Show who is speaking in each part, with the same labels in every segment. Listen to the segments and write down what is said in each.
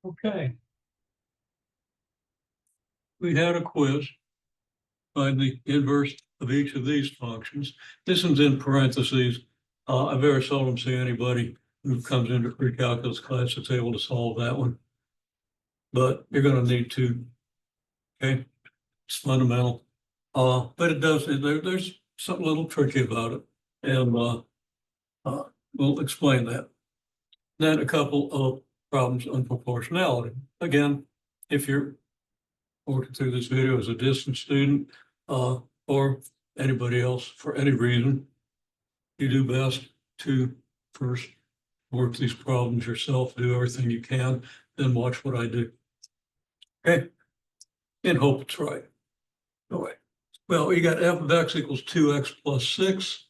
Speaker 1: Okay. We had a quiz. Find the inverse of each of these functions. This one's in parentheses. I very seldom see anybody who comes into pre-calculus class that's able to solve that one. But you're going to need to. Okay. It's fundamental. But it does, there's something a little tricky about it. And we'll explain that. Then a couple of problems on proportionality. Again, if you're working through this video as a distance student or anybody else for any reason, you do best to first work these problems yourself, do everything you can, then watch what I do. Okay, and hope it's right. All right. Well, you got f of x equals 2x plus 6.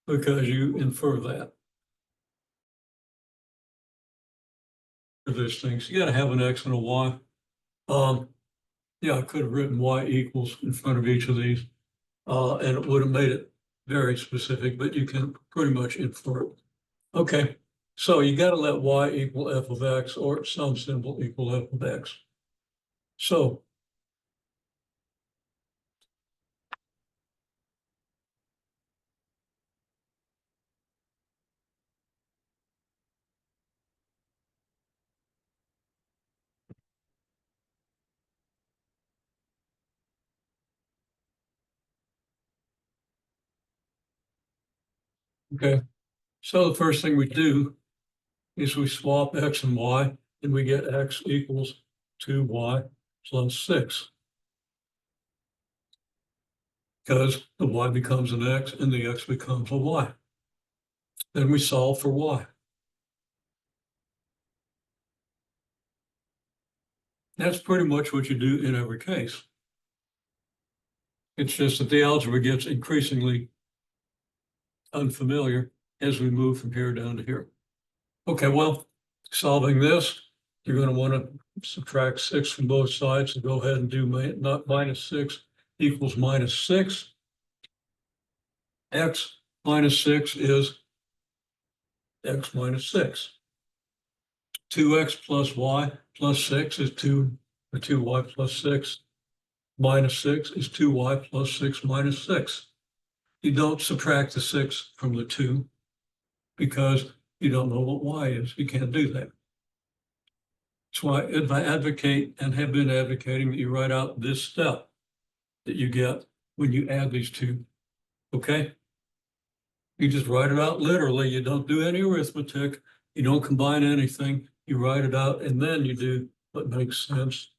Speaker 1: Because you infer that. For those things, you got to have an x and a y. Yeah, I could have written y equals in front of each of these, and it would have made it very specific, but you can pretty much infer it. Okay, so you got to let y equal f of x or some symbol equal f of x. So okay, so the first thing we do is we swap x and y, and we get x equals 2y plus 6. Because the y becomes an x and the x becomes a y. Then we solve for y. That's pretty much what you do in every case. It's just that the algebra gets increasingly unfamiliar as we move from here down to here. Okay, well, solving this, you're going to want to subtract 6 from both sides. So go ahead and do not minus 6 equals minus 6. X minus 6 is x minus 6. 2x plus y plus 6 is 2, or 2y plus 6 minus 6 is 2y plus 6 minus 6. You don't subtract the 6 from the 2 because you don't know what y is. You can't do that. That's why if I advocate and have been advocating that you write out this step that you get when you add these two, okay? You just write it out literally. You don't do any arithmetic. You don't combine anything. You write it out and then you do what makes sense.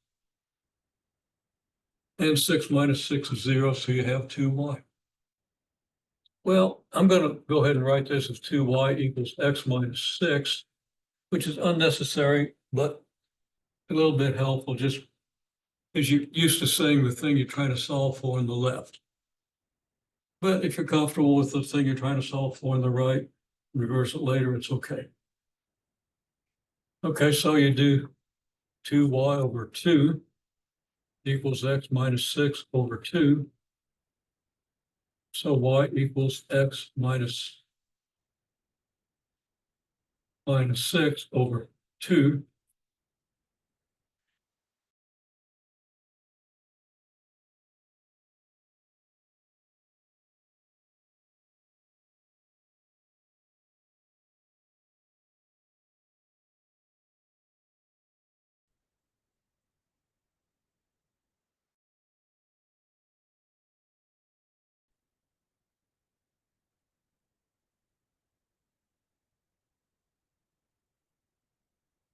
Speaker 1: And 6 minus 6 is 0, so you have 2y. Well, I'm going to go ahead and write this as 2y equals x minus 6, which is unnecessary, but a little bit helpful just because you're used to saying the thing you're trying to solve for on the left. But if you're comfortable with the thing you're trying to solve for on the right, reverse it later, it's okay. Okay, so you do 2y over 2 equals x minus 6 over 2. So y equals x minus 6 over 2.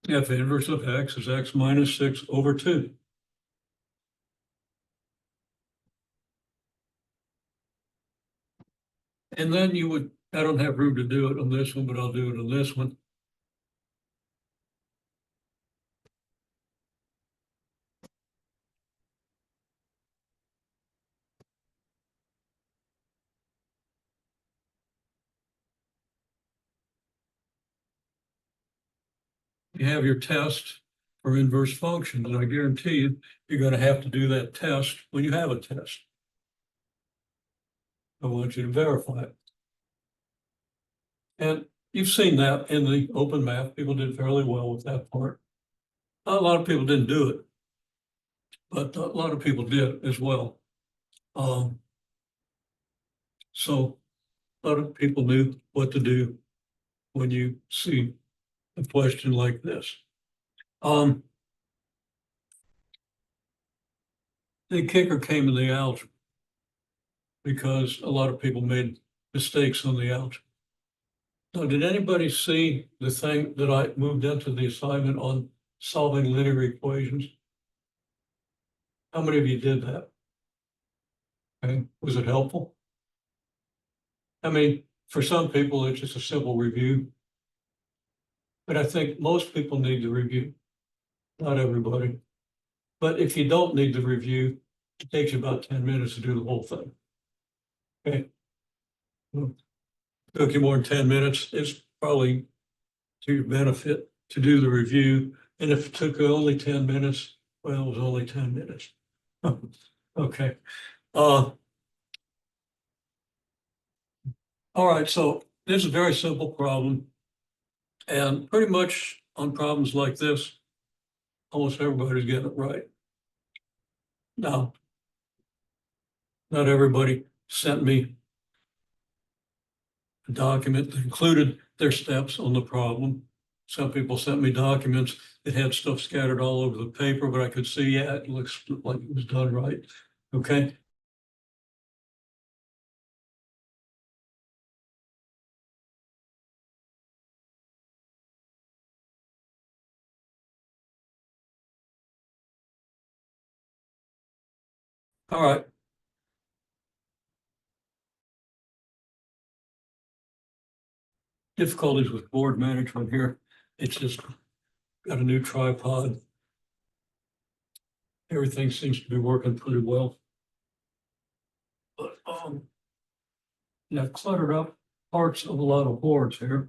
Speaker 1: F inverse of x is x minus 6 over 2. And then you would, I don't have room to do it on this one, but I'll do it on this one. you have your test for inverse functions, and I guarantee you, you're going to have to do that test when you have a test. I want you to verify it. And you've seen that in the open math. People did fairly well with that part. A lot of people didn't do it, but a lot of people did as well. So a lot of people knew what to do when you see a question like this. The kicker came in the algebra because a lot of people made mistakes on the algebra. Now, did anybody see the thing that I moved into the assignment on solving linear equations? How many of you did that? Okay. Was it helpful? I mean, for some people, it's just a simple review. But I think most people need the review, not everybody. But if you don't need the review, it takes you about 10 minutes to do the whole thing. Okay. Took you more than 10 minutes, it's probably to your benefit to do the review. And if it took you only 10 minutes, well, it was only 10 minutes. Okay. All right, so this is a very simple problem. And pretty much on problems like this, almost everybody's getting it right. Now, not everybody sent me a document that included their steps on the problem. Some people sent me documents that had stuff scattered all over the paper, but I could see, yeah, it looks like it was done right. Okay. All right. Difficulties with board management here. It's just got a new tripod. Everything seems to be working pretty well. But yeah, cluttered up parts of a lot of boards here.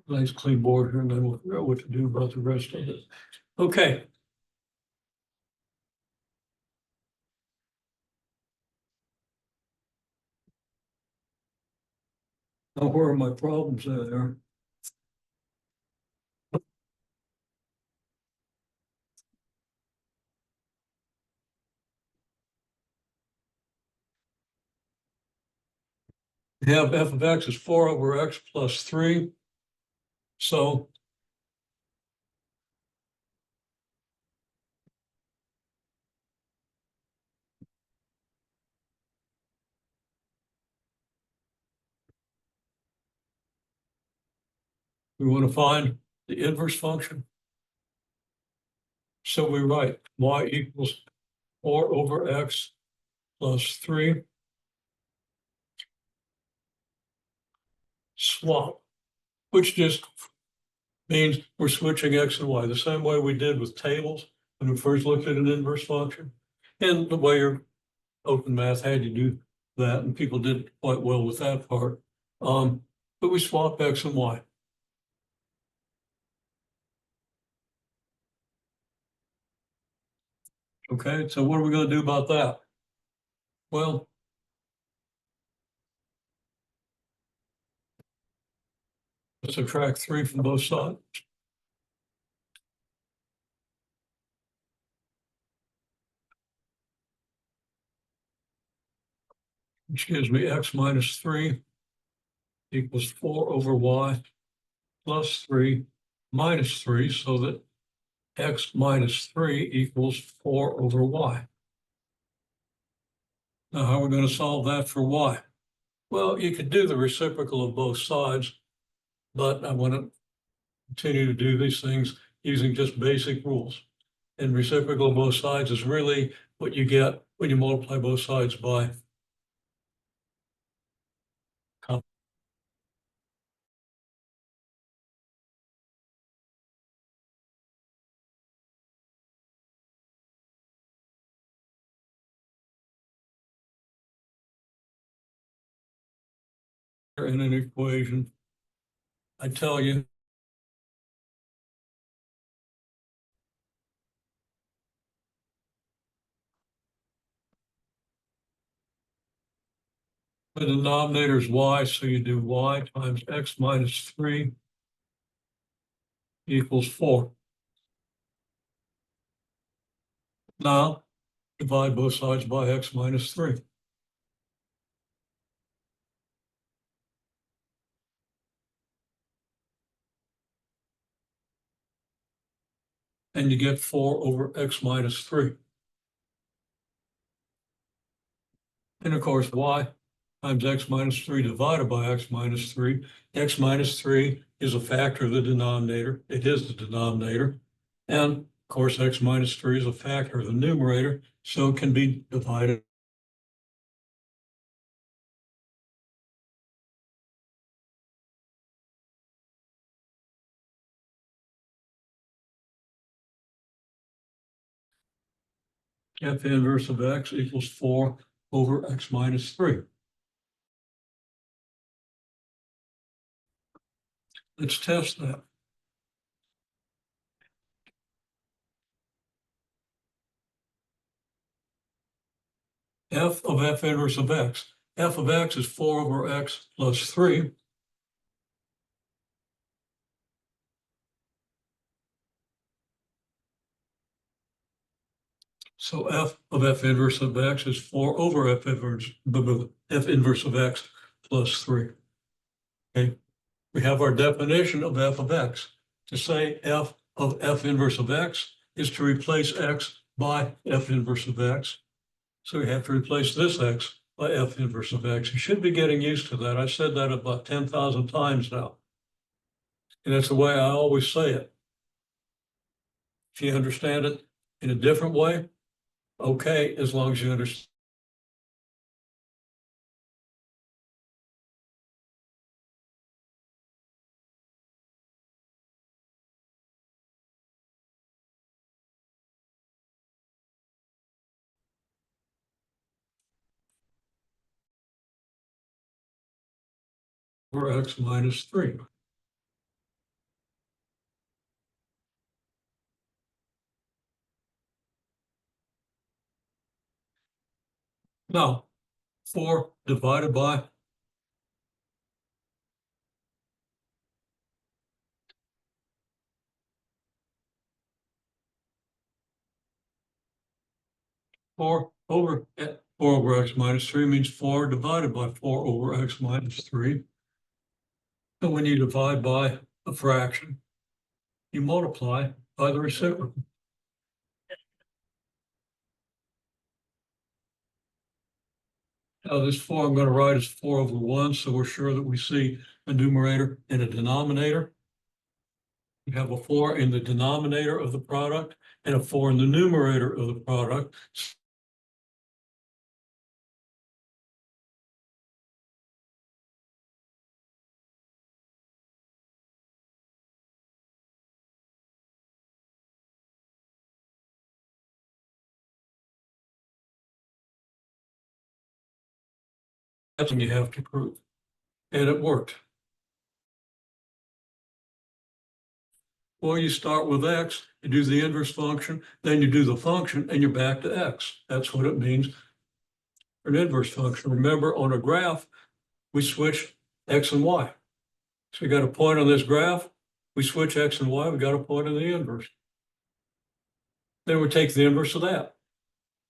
Speaker 1: Nice clean board here, and then we'll figure out what to do about the rest of it. Okay. Now, where are my problems there? We have f of x is 4 over x plus 3. So we want to find the inverse function. So we write y equals 4 over x plus 3. Swap, which just means we're switching x and y the same way we did with tables when we first looked at an inverse function. And the way your open math had you do that, and people did quite well with that part. But we swap x and y. Okay, so what are we going to do about that? Well, let's subtract 3 from both sides. Which gives me x minus 3 equals 4 over y plus 3 minus 3, so that x minus 3 equals 4 over y. Now, how are we going to solve that for y? Well, you could do the reciprocal of both sides, but I want to continue to do these things using just basic rules. And reciprocal of both sides is really what you get when you multiply both sides by in an equation, I tell you the denominator is y, so you do y times x minus 3 equals 4. Now, divide both sides by x minus 3. And you get 4 over x minus 3. And of course, y times x minus 3 divided by x minus 3. X minus 3 is a factor of the denominator. It is the denominator. And of course, x minus 3 is a factor of the numerator, so it can be divided. F inverse of x equals 4 over x minus 3. Let's test that. F of f inverse of x. F of x is 4 over x plus 3. So f of f inverse of x is 4 over f inverse of x plus 3. Okay. We have our definition of f of x. To say f of f inverse of x is to replace x by f inverse of x. So we have to replace this x by f inverse of x. You should be getting used to that. I've said that about 10,000 times now. And that's the way I always say it. If you understand it in a different way, okay, as long as you understand. Over x minus 3. Now, 4 divided by 4 over 4 over x minus 3 means 4 divided by 4 over x minus 3. And when you divide by a fraction, you multiply by the reciprocal. Now this 4 I'm going to write as 4 over 1, so we're sure that we see a numerator and a denominator. We have a 4 in the denominator of the product and a 4 in the numerator of the product. That's what you have to prove. And it worked. Well, you start with x, you do the inverse function, then you do the function, and you're back to x. That's what it means for an inverse function. Remember, on a graph, we switch x and y. So we got a point on this graph, we switch x and y, we got a point in the inverse. Then we take the inverse of that.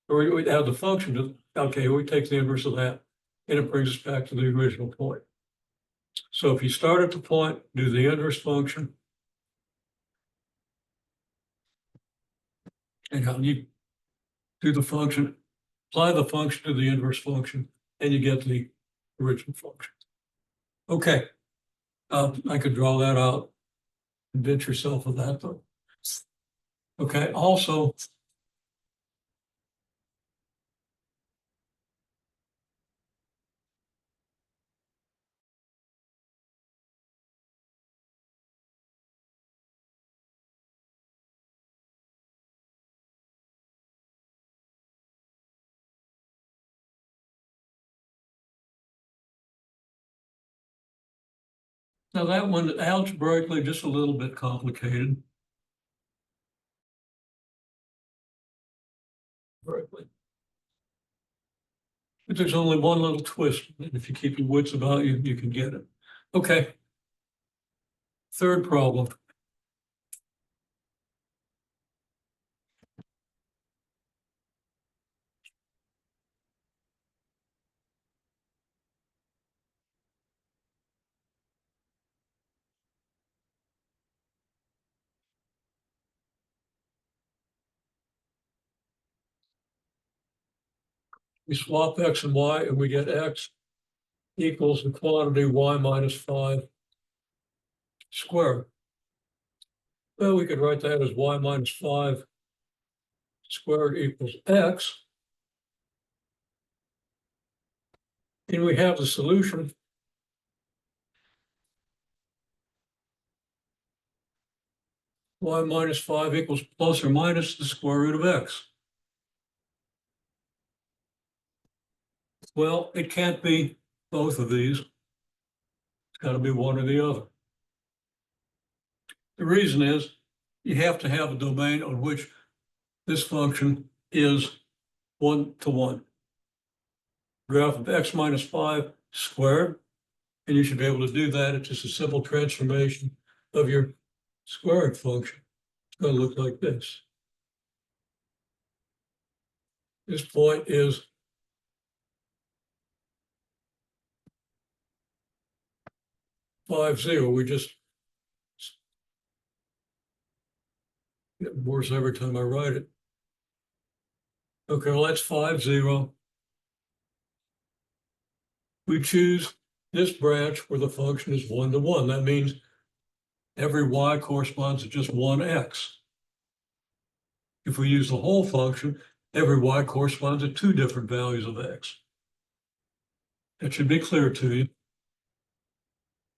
Speaker 1: Or we add the function to, okay, we take the inverse of that, and it brings us back to the original point. So if you start at the point, do the inverse function, and how you do the function, apply the function to the inverse function, and you get the original function. Okay, I could draw that out, convince yourself of that though. Okay, also, Now that one algebraically just a little bit complicated. But there's only one little twist. And if you keep your wits about you, you can get it. Okay. Third problem. We swap x and y and we get x equals the quantity y minus 5 squared. Well, we could write that as y minus 5 squared equals x. And we have the solution. Y minus 5 equals plus or minus the square root of x. Well, it can't be both of these. It's got to be one or the other. The reason is you have to have a domain on which this function is 1 to 1. Graph of x minus 5 squared, and you should be able to do that. It's just a simple transformation of your squaring function. It's going to look like this. This point is 5, 0. We just get worse every time I write it. Okay, well, that's 5, 0. We choose this branch where the function is 1 to 1. That means every y corresponds to just one x. If we use the whole function, every y corresponds to 2 different values of x. That should be clear to you.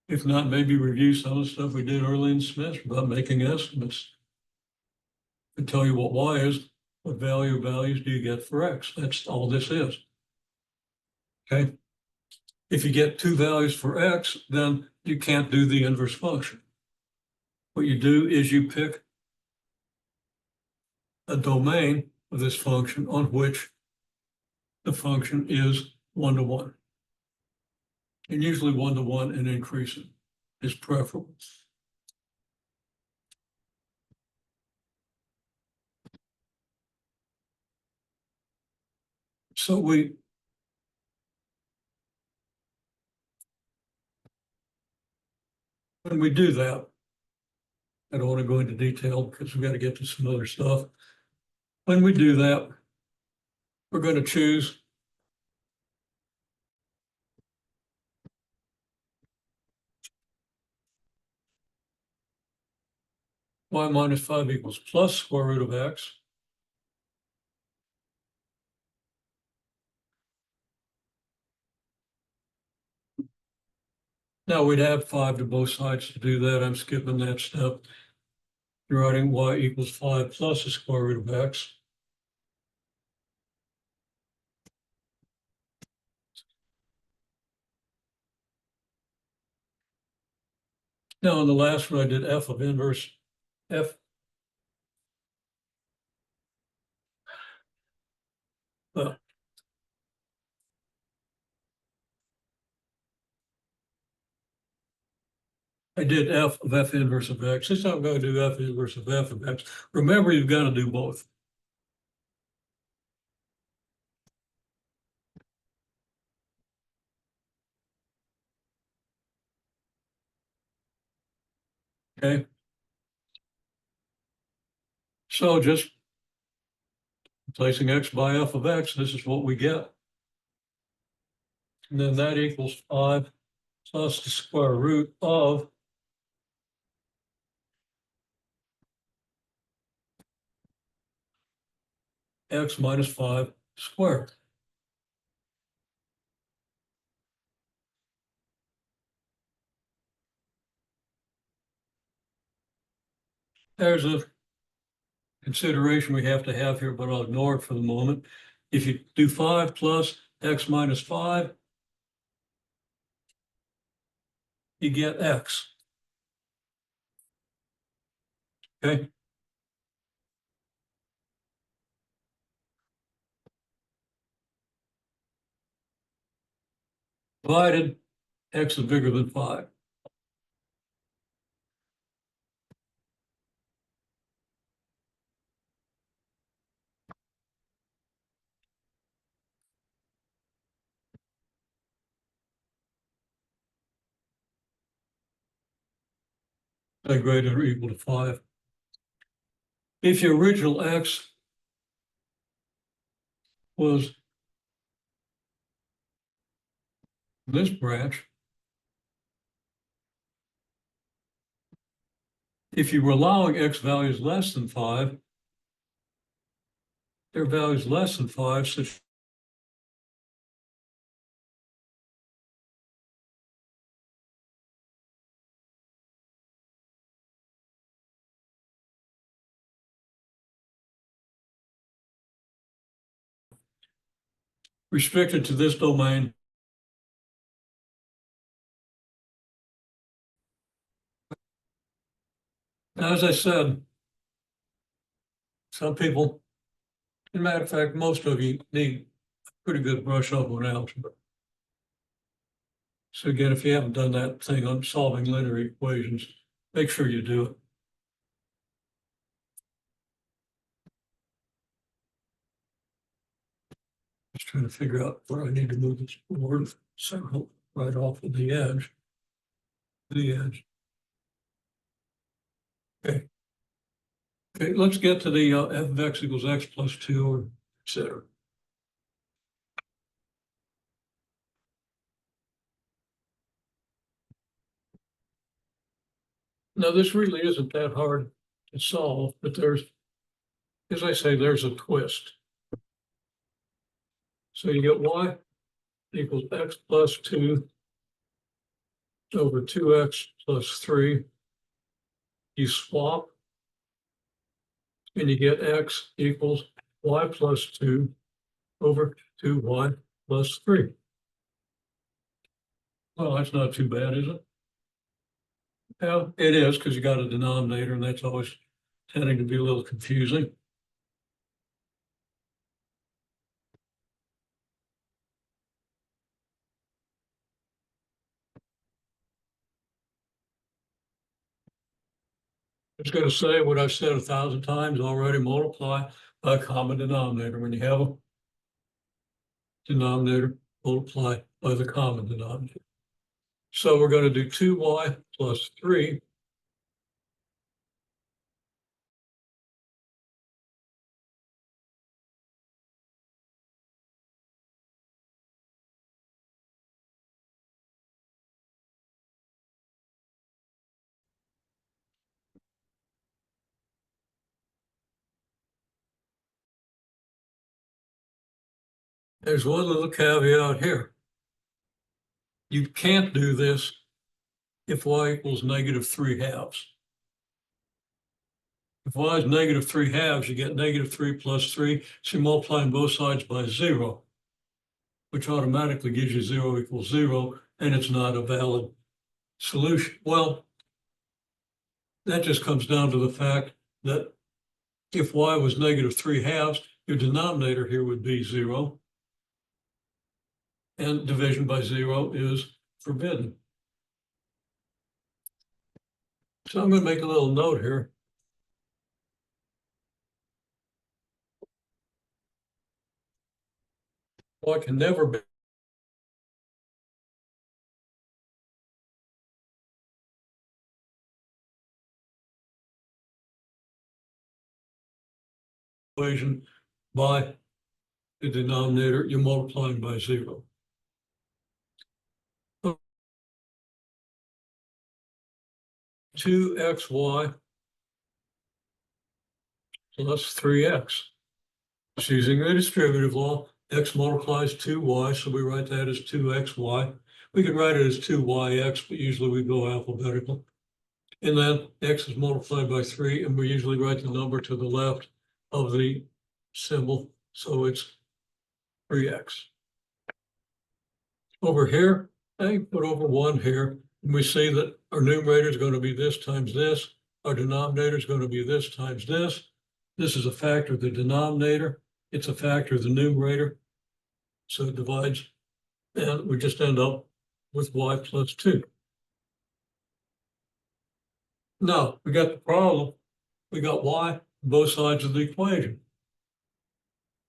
Speaker 1: If not, maybe review some of the stuff we did early in the semester about making estimates. And tell you what y is, what values do you get for x? That's all this is. Okay. If you get 2 values for x, then you can't do the inverse function. What you do is you pick a domain of this function on which the function is 1 to 1. And usually 1 to 1 and increasing is preferable. So when we do that, I don't want to go into detail because we've got to get to some other stuff. When we do that, we're going to choose y minus 5 equals plus square root of x. Now we'd add 5 to both sides to do that. I'm skipping that step. You're writing y equals 5 plus the square root of x. Now in the last one, I did f of inverse f. Well, I did f of f inverse of x. This time I'm going to do f inverse of f of x. Remember, you've got to do both. Okay. So just replacing x by f of x, this is what we get. And then that equals 5 plus the square root of x minus 5 squared. There's a consideration we have to have here, but I'll ignore it for the moment. If you do 5 plus x minus 5, you get X. Okay. Divided, X is bigger than 5. Greater or equal to 5. If your original X was this branch, if you were allowing X values less than 5, their values less than 5, such restricted to this domain. Now, as I said, some people, as a matter of fact, most of you need a pretty good brush up on algebra. So again, if you haven't done that thing on solving linear equations, make sure you do it. Just trying to figure out where I need to move this board circle right off of the edge. Okay. Okay, let's get to the f of x equals x plus 2, or et cetera. Now, this really isn't that hard to solve, but there's, as I say, there's a twist. So you get y equals x plus 2 over 2x plus 3. You swap, and you get x equals y plus 2 over 2y plus 3. Well, that's not too bad, is it? Yeah, it is, because you got a denominator, and that's always tending to be a little confusing. It's going to say what I've said 1,000 times already: multiply by a common denominator. When you have a denominator, multiply by the common denominator. So we're going to do 2y plus 3 There's one little caveat here. You can't do this if y equals -3/2. If y is -3/2, you get -3 plus 3. So you're multiplying both sides by 0, which automatically gives you 0 equals 0, and it's not a valid solution. Well, that just comes down to the fact that if y was -3/2, your denominator here would be 0, and division by 0 is forbidden. So I'm going to make a little note here. Y can never be equation by the denominator, you're multiplying by 0. 2xy plus 3x. It's using the distributive law. X multiplies 2y, so we write that as 2xy. We can write it as 2yx, but usually we go alphabetical. And then x is multiplied by 3, and we usually write the number to the left of the symbol, so it's 3x. Over here, I put over 1 here. we see that our numerator is going to be this times this. Our denominator is going to be this times this. This is a factor of the denominator. It's a factor of the numerator. So it divides, and we just end up with y plus 2. Now, we got the problem. We got y on both sides of the equation.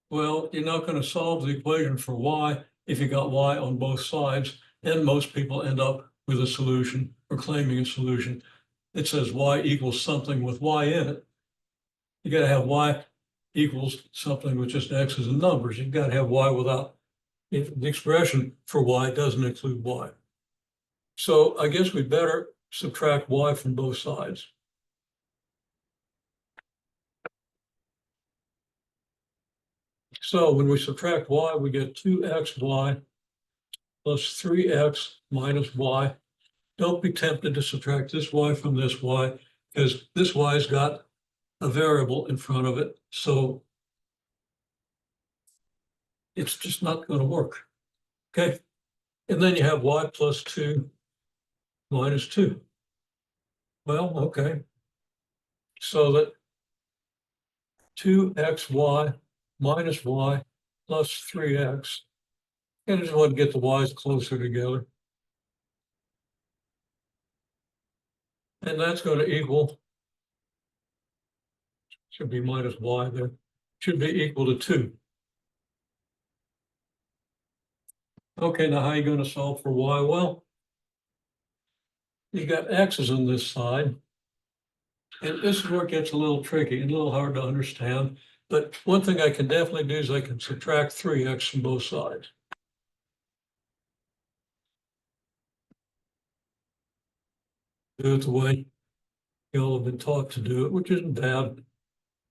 Speaker 1: Well, you're not going to solve the equation for y if you got y on both sides, and most people end up with a solution or claiming a solution. It says y equals something with y in it. You got to have y equals something with just x's and numbers. You've got to have y without, if the expression for y doesn't include y. So I guess we better subtract y from both sides. So when we subtract y, we get 2xy plus 3x minus y. Don't be tempted to subtract this y from this y, because this y's got a variable in front of it. So it's just not going to work. Okay. And then you have y plus 2 minus 2. Well, okay. So that 2xy minus y plus 3x. And I just want to get the y's closer together. And that's going to equal, should be minus y there, should be equal to 2. Okay, now how are you going to solve for y? Well, you've got x's on this side. And this is where it gets a little tricky and a little hard to understand. But one thing I can definitely do is I can subtract 3x from both sides. Do it the way you all have been taught to do it, which isn't bad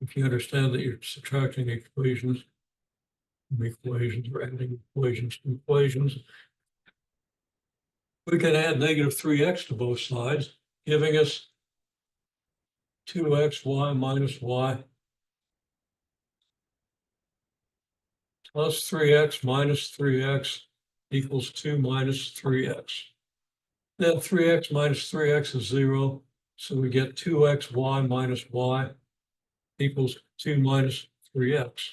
Speaker 1: if you understand that you're subtracting equations from equations or adding equations to equations. We can add negative 3x to both sides, giving us 2xy minus y plus 3x minus 3x equals 2 minus 3x. Then 3x minus 3x is 0, so we get 2xy minus y equals 2 minus 3x.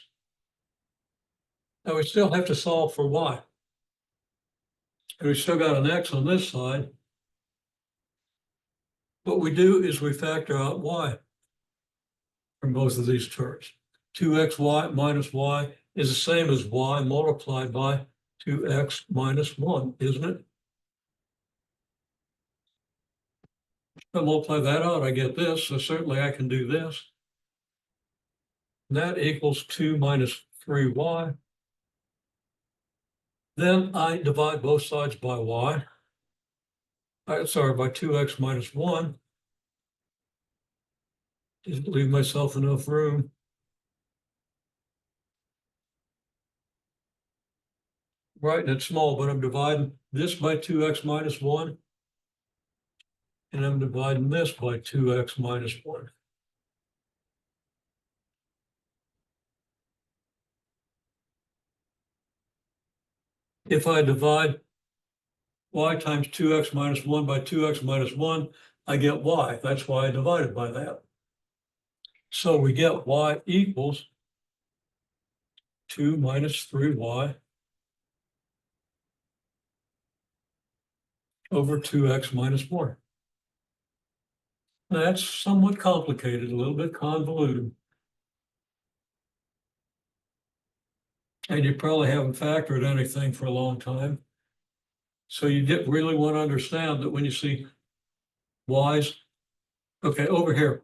Speaker 1: Now we still have to solve for y. And we still got an x on this side. What we do is we factor out y from both of these terms. 2xy minus y is the same as y multiplied by 2x minus 1, isn't it? If I multiply that out, I get this, so certainly I can do this. And that equals 2 minus 3y. Then I divide both sides by y. Sorry, by 2x minus 1. Didn't leave myself enough room. Right, and it's small, but I'm dividing this by 2x minus 1. And I'm dividing this by 2x minus 1. If I divide y times 2x minus 1 by 2x minus 1, I get y. That's why I divided by that. So we get y equals 2 minus 3y over 2x minus 1. That's somewhat complicated, a little bit convoluted. And you probably haven't factored anything for a long time. So you really want to understand that when you see y's, okay, over here,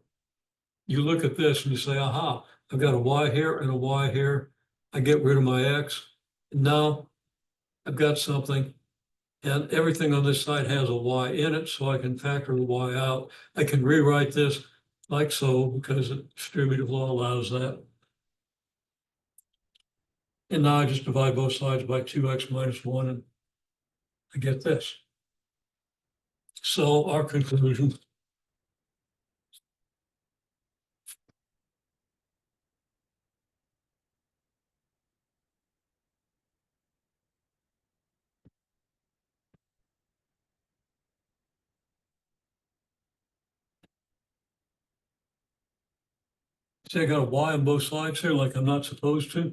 Speaker 1: you look at this and you say, aha, I've got a y here and a y here. I get rid of my x. Now I've got something, and everything on this side has a y in it, so I can factor the y out. I can rewrite this like so because distributive law allows that. And now I just divide both sides by 2x minus 1, and I get this. So our conclusion See, I got a y on both sides here like I'm not supposed to.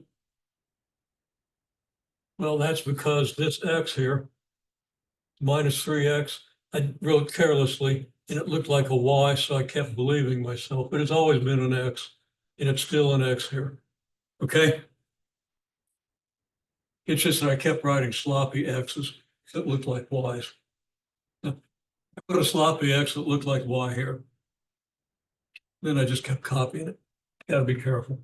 Speaker 1: Well, that's because this x here, minus 3x, I wrote carelessly and it looked like a y, so I kept believing myself, but it's always been an x and it's still an x here. Okay? It's just that I kept writing sloppy x's that looked like y's. I put a sloppy x that looked like y here. Then I just kept copying it. Gotta be careful.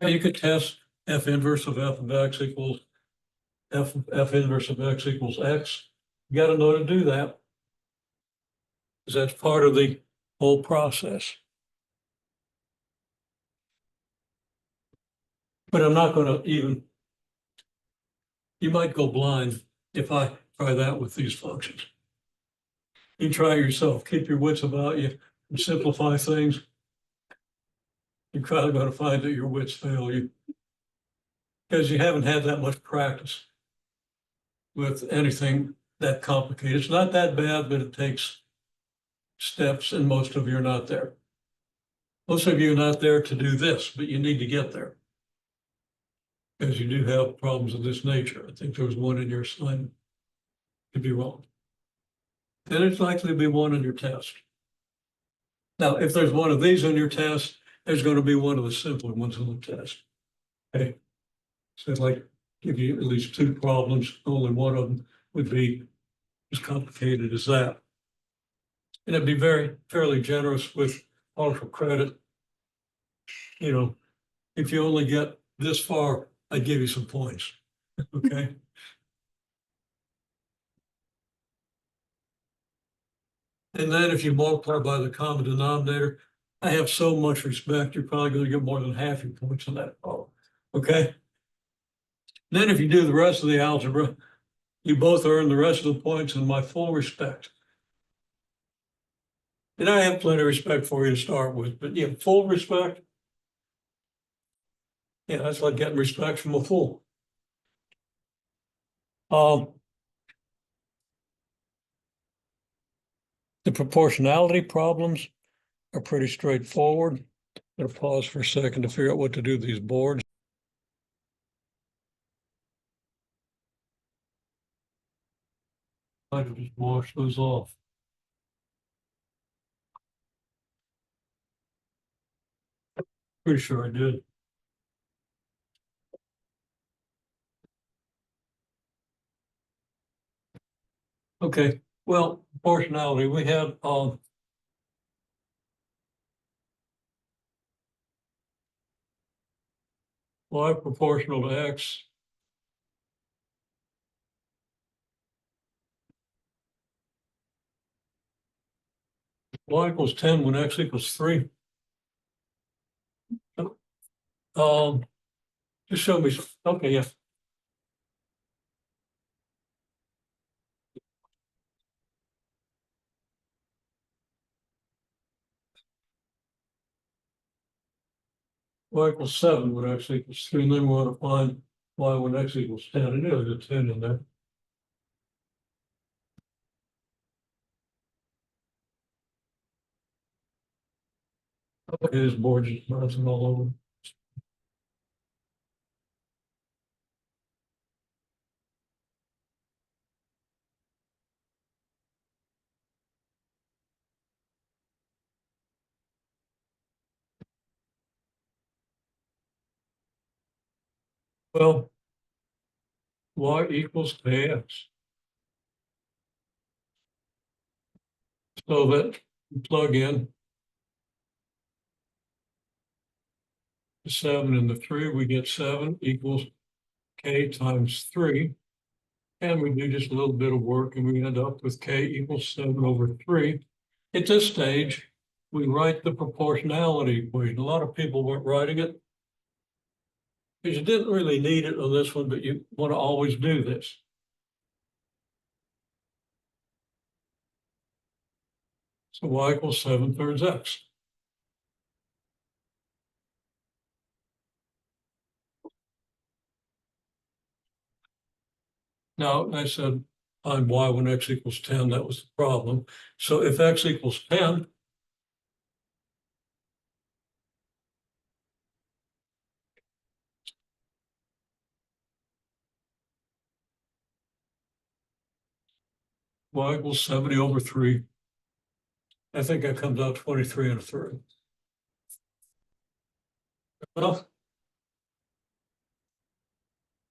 Speaker 1: Now you could test f inverse of f of x equals f inverse of x equals x. You got to know to do that because that's part of the whole process. But I'm not going to even, you might go blind if I try that with these functions. You try yourself, keep your wits about you and simplify things. You're probably going to find that your wits fail you because you haven't had that much practice with anything that complicated. It's not that bad, but it takes steps and most of you are not there. Most of you are not there to do this, but you need to get there. Because you do have problems of this nature. I think there was one in your assignment. Could be wrong. Then it's likely to be one in your test. Now, if there's one of these in your test, there's going to be one of the simpler ones in the test. Okay. So I'd like to give you at least two problems. Only one of them would be as complicated as that. And I'd be fairly generous with partial credit. You know, if you only get this far, I'd give you some points. Okay. And then if you multiply by the common denominator, I have so much respect, you're probably going to get more than half your points on that problem. Okay. Then if you do the rest of the algebra, you both earn the rest of the points and my full respect. And I have plenty of respect for you to start with, but yeah, full respect. Yeah, that's like getting respect from a fool. The proportionality problems are pretty straightforward. I'm gonna pause for a second to figure out what to do with these boards. I can just wash those off. Pretty sure I did. Okay, well, proportionality, we have y proportional to x. Y equals 10 when x equals 3. Just show me, okay, yeah. Y equals 7 when x equals 3, and then we want to find y when x equals 10. I knew there's a 10 in there. Okay, this board just bouncing all over. Well, y equals kx. So that you plug in the 7 and the 3, we get 7 equals k times 3. And we do just a little bit of work and we end up with k equals 7 over 3. At this stage, we write the proportionality equation. A lot of people weren't writing it because you didn't really need it on this one, but you want to always do this. So y equals 7/3 x. Now, I said find y when x equals 10. That was the problem. So if x equals 10, y equals 70 over 3. I think that comes out 23 and a third. Well,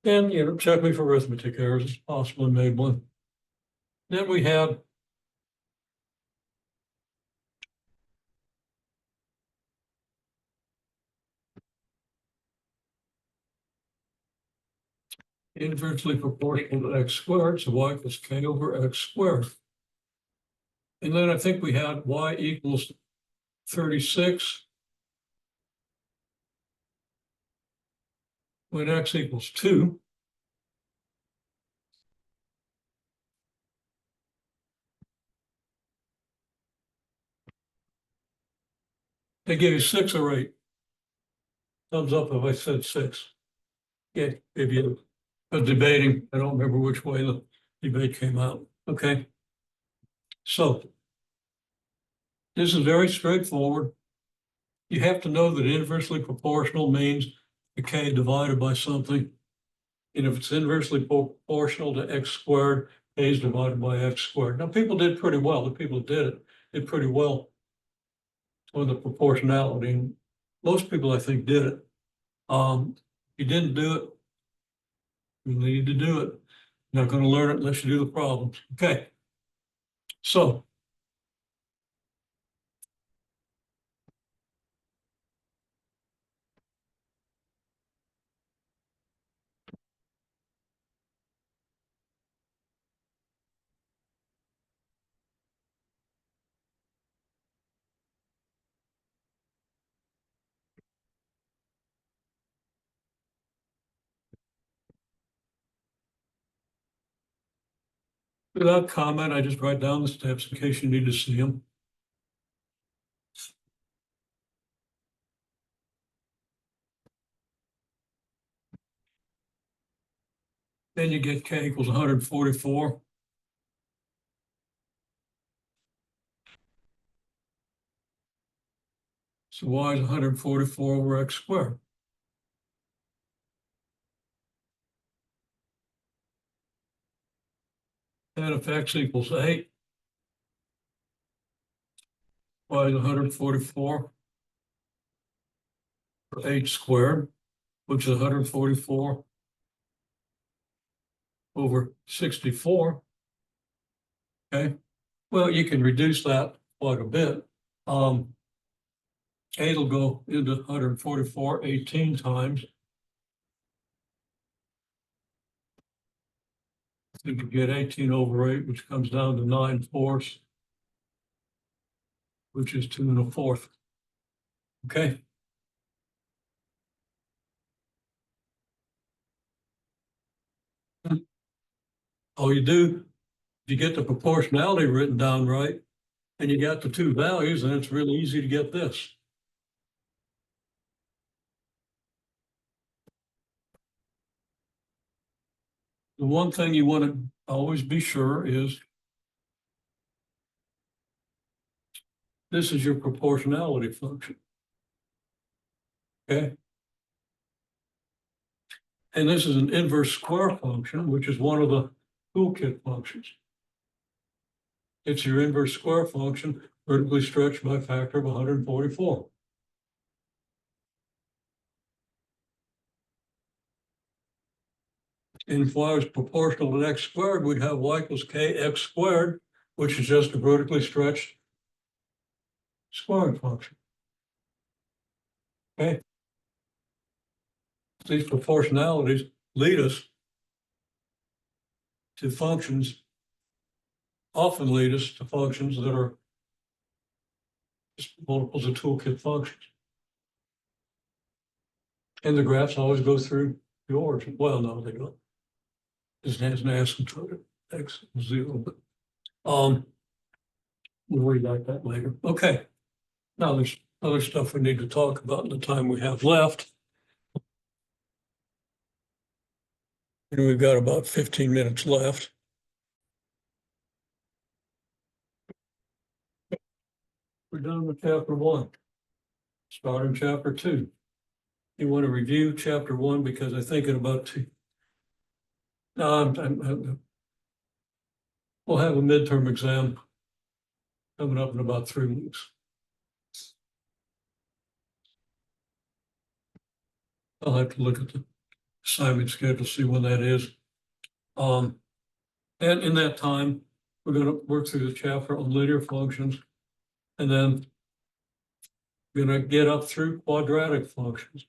Speaker 1: and, check me for arithmetic errors. It's possible I made one. Then we had inversely proportional to x squared, so y equals k over x squared. And then I think we had y equals 36 when x equals 2. They gave you 6 or 8. Thumbs up if I said 6. Yeah, if you were debating, I don't remember which way the debate came out. Okay. So this is very straightforward. You have to know that inversely proportional means the k divided by something. And if it's inversely proportional to x squared, k is divided by x squared. Now, people did pretty well. The people that did it did pretty well on the proportionality. And most people, I think, did it. If you didn't do it, you need to do it. You're not going to learn it unless you do the problems. Okay. So without comment, I just write down the steps in case you need to see them. Then you get k equals 144. So y is 144 over x squared. And if x equals 8, y is 144 for 8 squared, which is 144 over 64. Okay. Well, you can reduce that quite a bit. 8 will go into 144 18 times. You can get 18 over 8, which comes down to 9/4, which is 2 1/4. Okay. All you do, if you get the proportionality written down right, and you got the two values, then it's really easy to get this. The one thing you want to always be sure is this is your proportionality function. Okay. And this is an inverse square function, which is one of the toolkit functions. It's your inverse square function vertically stretched by a factor of 144. And if y was proportional to x squared, we'd have y equals k x squared, which is just a vertically stretched squaring function. Okay. These proportionalities lead us to functions, often lead us to functions that are just multiples of toolkit functions. And the graphs always go through the origin. Well, no, they don't. This has an asymptotic x 0, but we'll worry about that later. Okay. Now there's other stuff we need to talk about in the time we have left. And we've got about 15 minutes left. we're done with chapter one. Start in chapter two. You want to review chapter one because I think in about two. No, we'll have a midterm exam coming up in about 3 weeks. I'll have to look at the assignment schedule, see when that is. And in that time, we're going to work through the chapter on linear functions, and then we're going to get up through quadratic functions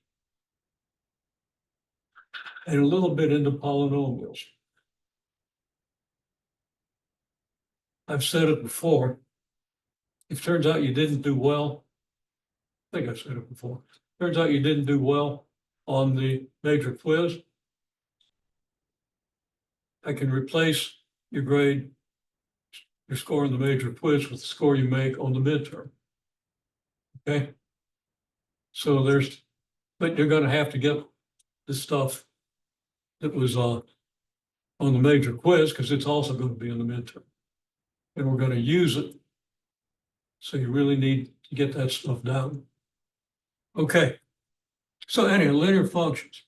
Speaker 1: and a little bit into polynomials. I've said it before. If it turns out you didn't do well, I think I've said it before. Turns out you didn't do well on the major quiz, I can replace your grade, your score in the major quiz with the score you make on the midterm. Okay? So but you're going to have to get the stuff that was on the major quiz because it's also going to be in the midterm. And we're going to use it. So you really need to get that stuff down. Okay. So anyway, linear functions.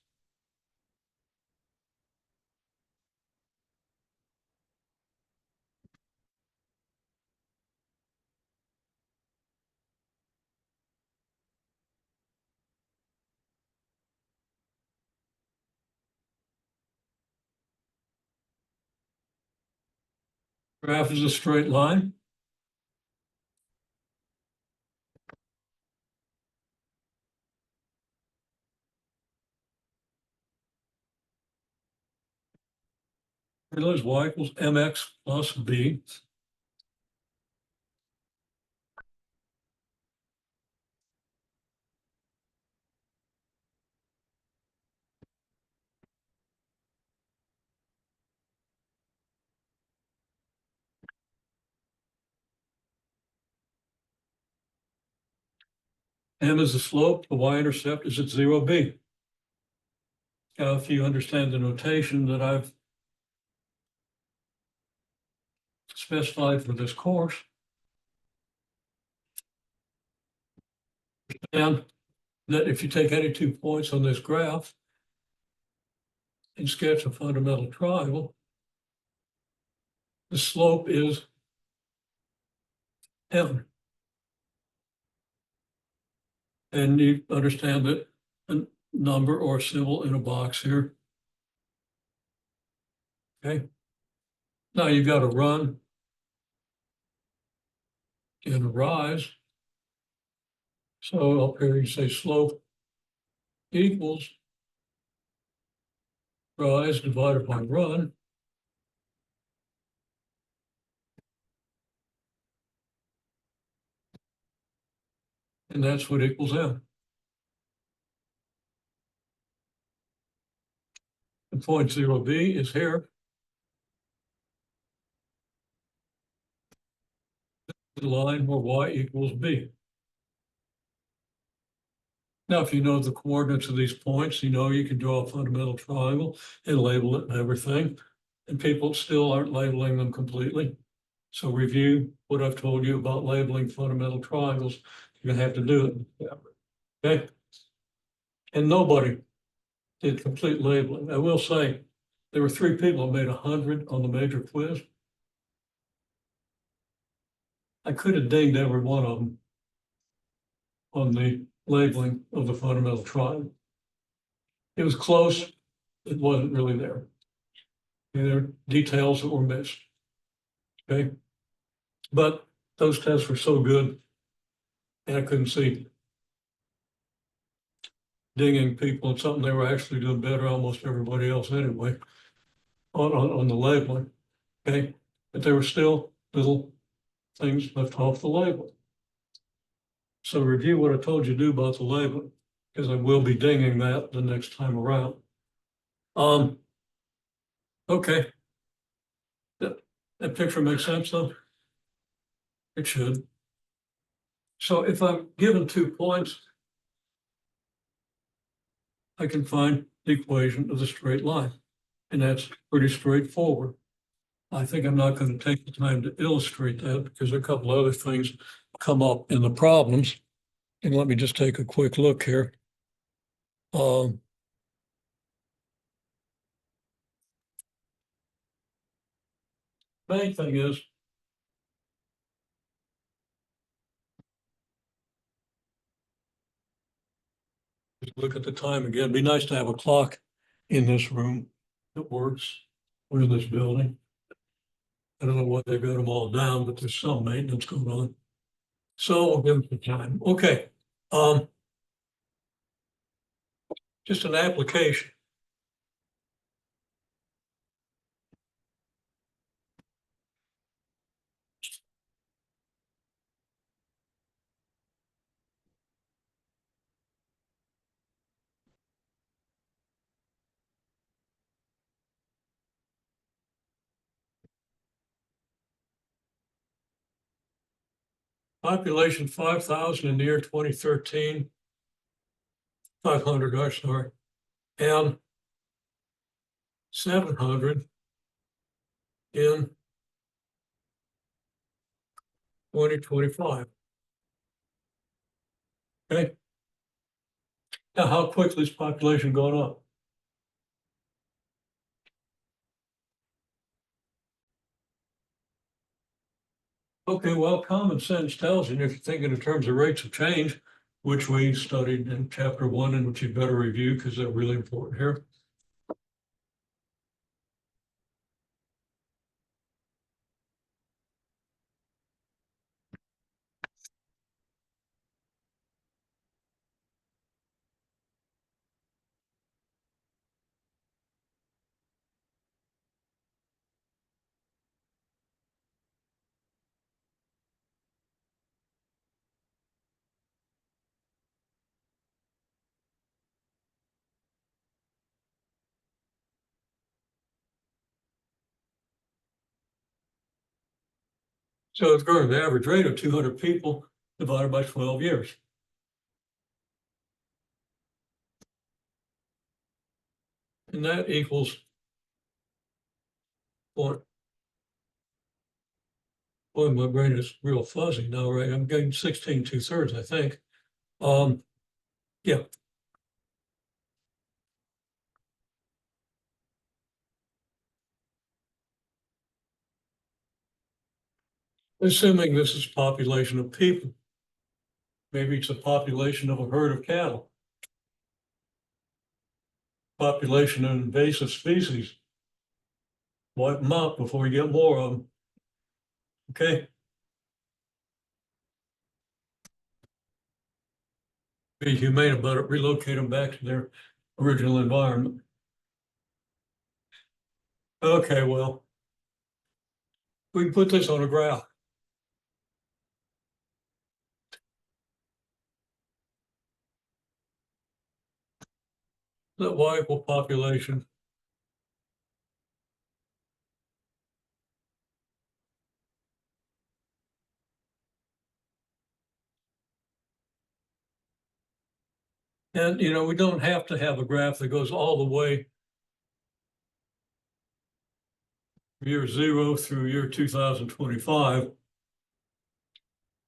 Speaker 1: Graph is a straight line. Realize y equals mx plus b. M is the slope, the y-intercept is at 0b. Now, if you understand the notation that I've specified for this course, and that if you take any 2 points on this graph and sketch a fundamental triangle, the slope is m. And you understand that a number or a symbol in a box here. Okay. Now you've got a run and a rise. So up here you say slope equals rise divided by run. And that's what equals m. And point 0b is here. The line where y equals b. Now, if you know the coordinates of these points, you know you can draw a fundamental triangle and label it and everything. And people still aren't labeling them completely. So review what I've told you about labeling fundamental triangles. You're gonna have to do it. Okay. And nobody did complete labeling. I will say there were 3 people who made 100 on the major quiz. I could have dinged every one of them on the labeling of the fundamental triangle. It was close. It wasn't really there. And there are details that were missed. Okay. But those tests were so good, and I couldn't see dinging people and something they were actually doing better almost everybody else anyway on the labeling. Okay. But there were still little things left off the label. So review what I told you to do about the labeling, because I will be dinging that the next time around. Okay. That picture makes sense though? It should. So if I'm given 2 points, I can find the equation of the straight line. And that's pretty straightforward. I think I'm not going to take the time to illustrate that because a couple other things come up in the problems. And let me just take a quick look here. Um, Main thing is, just look at the time again. It'd be nice to have a clock in this room that works. We're in this building. I don't know what they've got them all down, but there's some maintenance going on. So we'll give them some time. Okay. Um, just an application. Population 5,000 in the year 2013, 500, I'm sorry, and 700 in 2025. Okay. Now, how quickly is population going up? Okay, well, common sense tells you, and if you're thinking in terms of rates of change, which we studied in chapter 1 and which you better review because they're really important here. So it's going to the average rate of 200 people divided by 12 years. And that equals what? Boy, my brain is real fuzzy now, right? I'm getting 16 2/3, I think. Yeah. Assuming this is population of people, maybe it's a population of a herd of cattle, population of invasive species. Wipe them out before you get more of them. Okay. Be humane about it, relocate them back to their original environment. Okay, well, we can put this on a graph. Let Y equal population. And, you know, we don't have to have a graph that goes all the way year 0 through year 2025.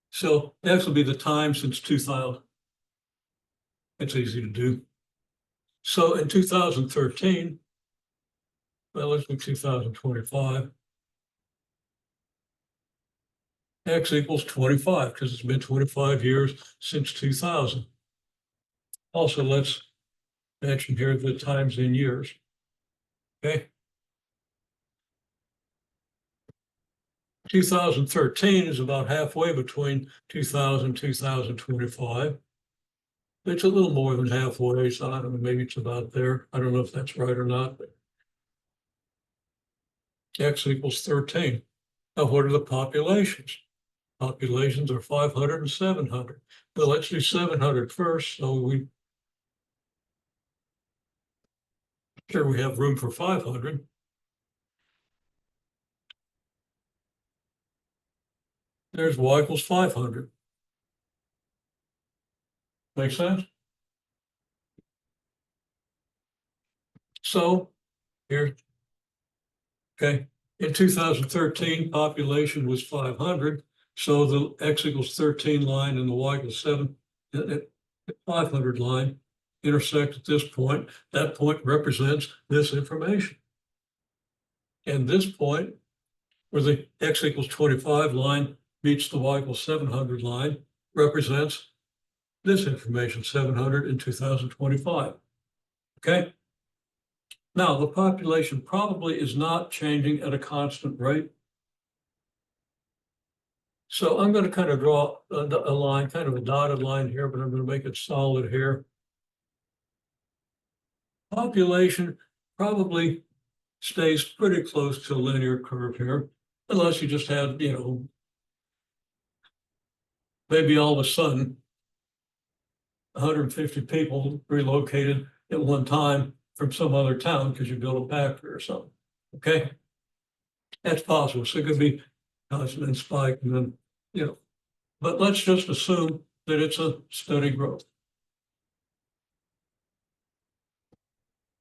Speaker 1: So X will be the time since 2000. It's easy to do. So in 2013, well, let's do 2025. X equals 25 because it's been 25 years since 2000. Also, let's mention here the times in years. Okay. 2013 is about halfway between 2000 and 2025. It's a little more than halfway, so I don't know, maybe it's about there. I don't know if that's right or not, but X equals 13. Now, what are the populations? Populations are 500 and 700. But let's do 700 first, so sure we have room for 500. There's Y equals 500. Make sense? So here, okay, In 2013, population was 500. So the x equals 13 line and the y equals 7, 500 line intersect at this point. That point represents this information. And this point, where the x equals 25 line meets the y equals 700 line, represents this information, 700 in 2025. Okay? Now, the population probably is not changing at a constant rate. So I'm going to kind of draw a line, kind of a dotted line here, but I'm going to make it solid here. Population probably stays pretty close to a linear curve here, unless you just had, maybe all of a sudden 150 people relocated at one time from some other town because you built a factory or something. Okay? That's possible. So it could be constant and spike and then, but let's just assume that it's a steady growth.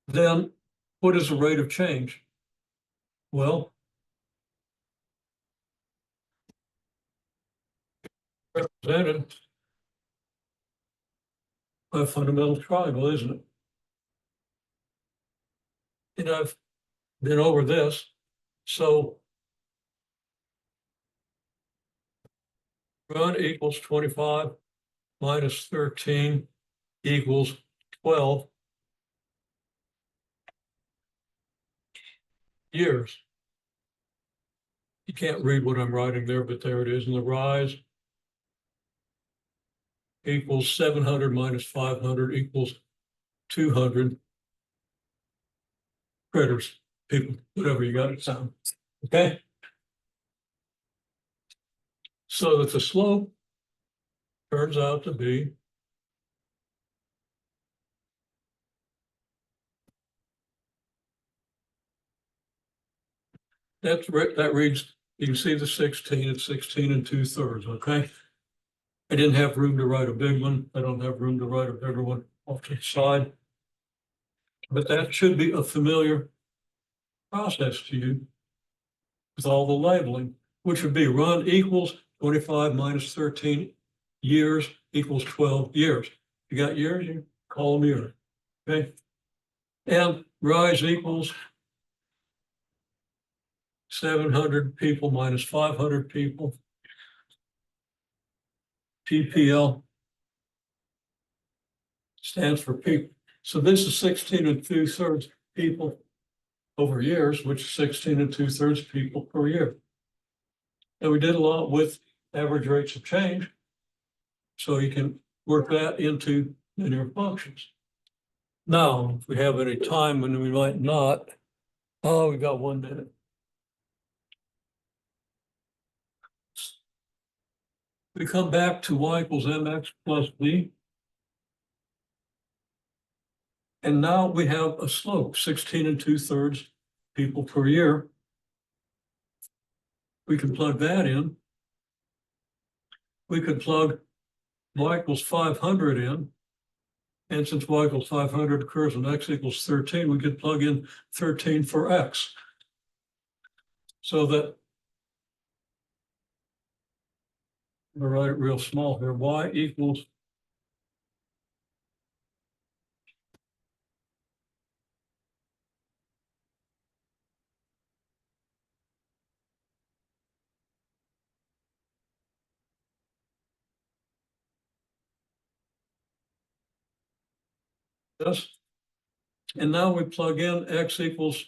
Speaker 1: Then what is the rate of change? Well, represented by a fundamental triangle, isn't it? And I've been over this. So run equals 25 minus 13 equals 12 years. You can't read what I'm writing there, but there it is. And the rise equals 700 minus 500 equals 200 critters, people, whatever you got it sound. Okay? So that the slope turns out to be that reads, you can see the 16, it's 16 and 2/3, okay? I didn't have room to write a big one. I don't have room to write a bigger one off to the side. But that should be a familiar process to you with all the labeling, which would be run equals 25 minus 13 years equals 12 years. You got years, you call them years, okay? And rise equals 700 people minus 500 people. PPL stands for people. So this is 16 and 2/3 people over years, which is 16 and 2/3 people per year. And we did a lot with average rates of change. So you can work that into linear functions. Now, if we have any time when we might not, we got 1 minute. We come back to y equals mx plus b. And now we have a slope, 16 and 2/3 people per year. We can plug that in. We could plug y equals 500 in. And since y equals 500 occurs when x equals 13, we could plug in 13 for x. So that, I'm gonna write it real small here, y equals this. And now we plug in x equals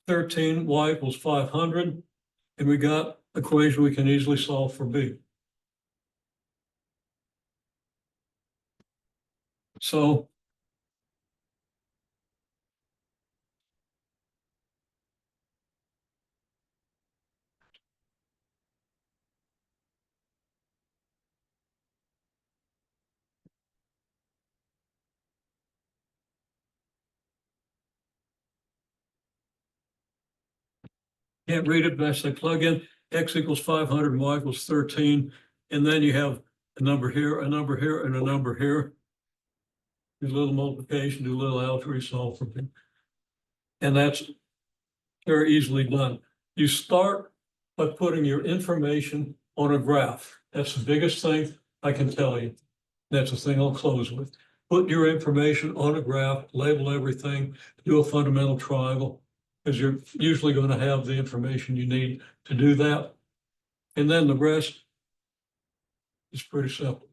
Speaker 1: 13, y equals 500, and we got an equation we can easily solve for b. So can't read it, but I say plug in x equals 500 and y equals 13, and then you have a number here, a number here, and a number here. Do a little multiplication, do a little algebra, solve for b. And that's very easily done. You start by putting your information on a graph. That's the biggest thing I can tell you. That's the thing I'll close with. Put your information on a graph, label everything, do a fundamental triangle, because you're usually going to have the information you need to do that. And then the rest is pretty simple.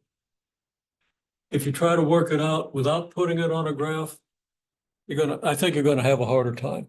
Speaker 1: If you try to work it out without putting it on a graph, I think you're going to have a harder time.